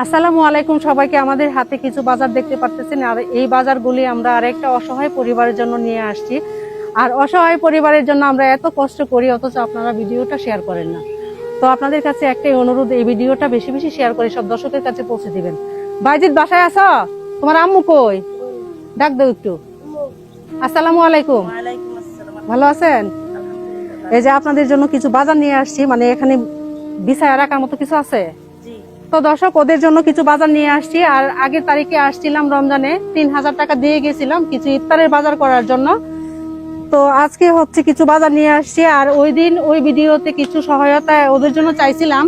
আসসালামু আলাইকুম সবাইকে। আমাদের হাতে কিছু বাজার দেখতে পারতেছেন, আর এই বাজারগুলি আমরা আরেকটা অসহায় পরিবারের জন্য নিয়ে আসছি। আর অসহায় পরিবারের জন্য আমরা এত কষ্ট করি, অথচ আপনারা ভিডিওটা শেয়ার করেন না। তো আপনাদের কাছে একটাই অনুরোধ, এই ভিডিওটা বেশি বেশি শেয়ার করে সব দর্শকের কাছে পৌঁছে দিবেন। বাইজিৎ বাসায় আছো? তোমার আম্মু কই? ডাক দাও একটু। আসসালামু আলাইকুম। ভালো আছেন? এই যে আপনাদের জন্য কিছু বাজার নিয়ে আসছি, মানে এখানে বিছায়া রাখার মতো কিছু আছে। তো দর্শক, ওদের জন্য কিছু বাজার নিয়ে আসছি। আর আগের তারিখে আসছিলাম রমজানে, 3000 টাকা দিয়ে গেছিলাম কিছু ইফতারের বাজার করার জন্য। তো আজকে হচ্ছে কিছু বাজার নিয়ে আসছি। আর ওই দিন ওই ভিডিওতে কিছু সহায়তা ওদের জন্য চাইছিলাম।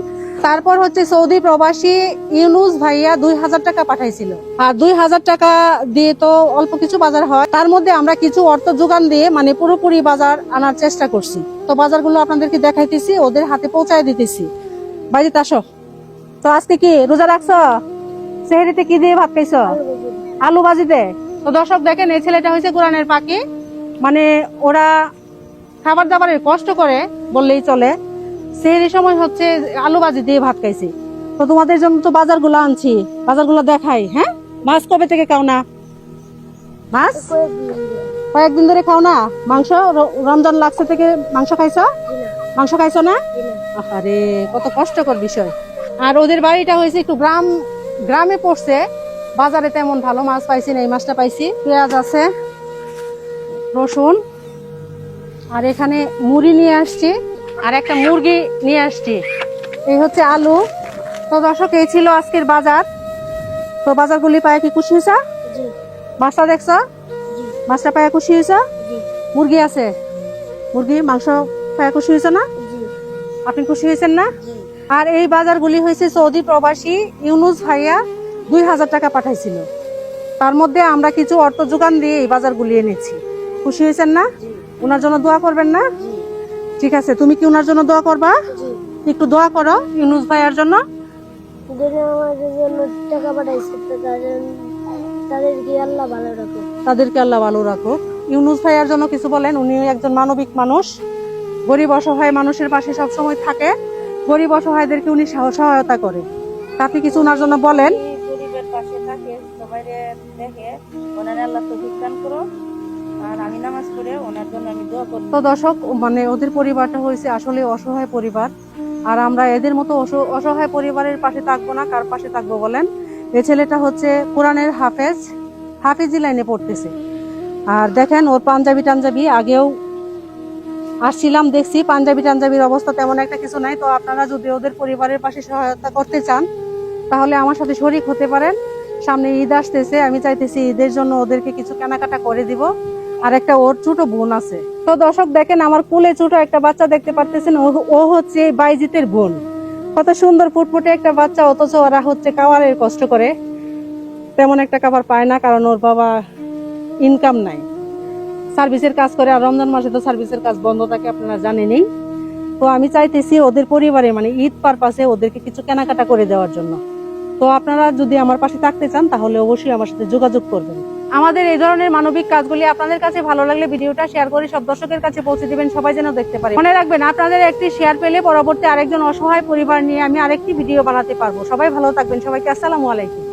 তারপর হচ্ছে সৌদি প্রবাসী ইউনুস ভাইয়া 2000 টাকা পাঠাইছিল। আর 2000 টাকা দিয়ে তো অল্প কিছু বাজার হয়, তার মধ্যে আমরা কিছু অর্থ যোগান দিয়ে মানে পুরোপুরি বাজার আনার চেষ্টা করছি। তো বাজারগুলো আপনাদেরকে দেখাইতেছি, ওদের হাতে পৌঁছায় দিতেছি। বাড়িতে আসো। তো আজকে কি রোজা রাখছো? সেহরিতে কি দিয়ে ভাত খাইছো? আলু ভাজি দে। তো দর্শক দেখেন, এই ছেলেটা হয়েছে কোরআনের পাখি। মানে ওরা খাবার দাবারের কষ্ট করে বললেই চলে। সেহরির সময় হচ্ছে আলু ভাজি দিয়ে ভাত খাইছি। তো তোমাদের জন্য তো বাজারগুলো আনছি, বাজারগুলো দেখাই। হ্যাঁ, মাছ কবে থেকে খাও না? মাছ কয়েকদিন ধরে খাও না? মাংস রমজান লাগছে থেকে মাংস খাইছো? মাংস খাইছো না? আরে কত কষ্টকর বিষয়। আর ওদের বাড়িটা হয়েছে একটু গ্রামে পড়ছে, বাজারে তেমন ভালো মাছ পাইছি না, এই মাছটা পাইছি। পেঁয়াজ আছে, রসুন, আর এখানে মুড়ি নিয়ে আসছি, আর একটা মুরগি নিয়ে আসছি। এই হচ্ছে আলু। তো দর্শক, এই ছিল আজকের বাজার। তো বাজারগুলি পায়ে কি খুশি হয়েছ? মাছটা দেখছ? মাছটা পায়ে খুশি হয়েছ? মুরগি আছে, মুরগি মাংস পায়ে খুশি হয়েছে না? আপনি খুশি হয়েছেন না? আর এই বাজারগুলি হয়েছে সৌদি প্রবাসী ইউনুস ভাইয়া 2000 টাকা পাঠাইছিল। তার মধ্যে আমরা কিছু অর্থ যোগান দিয়ে এই বাজারগুলি এনেছি। খুশি হয়েছেন না? ওনার জন্য দোয়া করবেন না? ঠিক আছে, তুমি কি ওনার জন্য দোয়া করবা? একটু দোয়া করো ইউনুস ভাইয়ার জন্য। তাদেরকে আল্লাহ ভালো রাখো। ইউনুস ভাইয়ার জন্য কিছু বলেন। উনি একজন মানবিক মানুষ, গরিব অসহায় মানুষের পাশে সবসময় থাকে, গরিব অসহায়দেরকে উনি সহায়তা করে। আপনি কিছু ওনার জন্য বলেন। গরিবের পাশে থাকে, সবাই দেখে, ওনার আল্লাহ তৌফিক দান করো। আর আমি নামাজ পড়ে ওনার জন্য আমি দোয়া করি। তো দর্শক, মানে ওদের পরিবারটা হয়েছে আসলে অসহায় পরিবার। আর আমরা এদের মতো অসহায় পরিবারের পাশে থাকবো না, কার পাশে থাকবো বলেন? এই ছেলেটা হচ্ছে কোরআনের হাফেজি লাইনে পড়তেছে। আর দেখেন ওর পাঞ্জাবি আগেও আসছিলাম, দেখছি পাঞ্জাবির অবস্থা তেমন একটা কিছু নাই। তো আপনারা যদি ওদের পরিবারের পাশে সহায়তা করতে চান, তাহলে আমার সাথে শরিক হতে পারেন। সামনে ঈদ আসতেছে, আমি চাইতেছি ঈদের জন্য ওদেরকে কিছু কেনাকাটা করে দিব। আর একটা ওর ছোট বোন আছে। তো দর্শক দেখেন, আমার কোলে ছোট একটা বাচ্চা দেখতে পারতেছেন, ও হচ্ছে বাইজিতের বোন। কত সুন্দর ফুটফুটে একটা বাচ্চা, অথচ ওরা হচ্ছে খাবারের কষ্ট করে, তেমন একটা খাবার পায় না, কারণ ওর বাবা ইনকাম নাই, সার্ভিসের কাজ করে। আর রমজান মাসে তো সার্ভিসের কাজ বন্ধ থাকে, আপনারা জানেনই। তো আমি চাইতেছি ওদের পরিবারে মানে ঈদ পারপাসে ওদেরকে কিছু কেনাকাটা করে দেওয়ার জন্য। তো আপনারা যদি আমার পাশে থাকতে চান, তাহলে অবশ্যই আমার সাথে যোগাযোগ করবেন। আমাদের এই ধরনের মানবিক কাজগুলি আপনাদের কাছে ভালো লাগলে ভিডিওটা শেয়ার করে সব দর্শকের কাছে পৌঁছে দিবেন, সবাই যেন দেখতে পারে। মনে রাখবেন, আপনাদের একটি শেয়ার পেলে পরবর্তী আরেকজন অসহায় পরিবার নিয়ে আমি আরেকটি ভিডিও বানাতে পারবো। সবাই ভালো থাকবেন। সবাইকে আসসালামু আলাইকুম।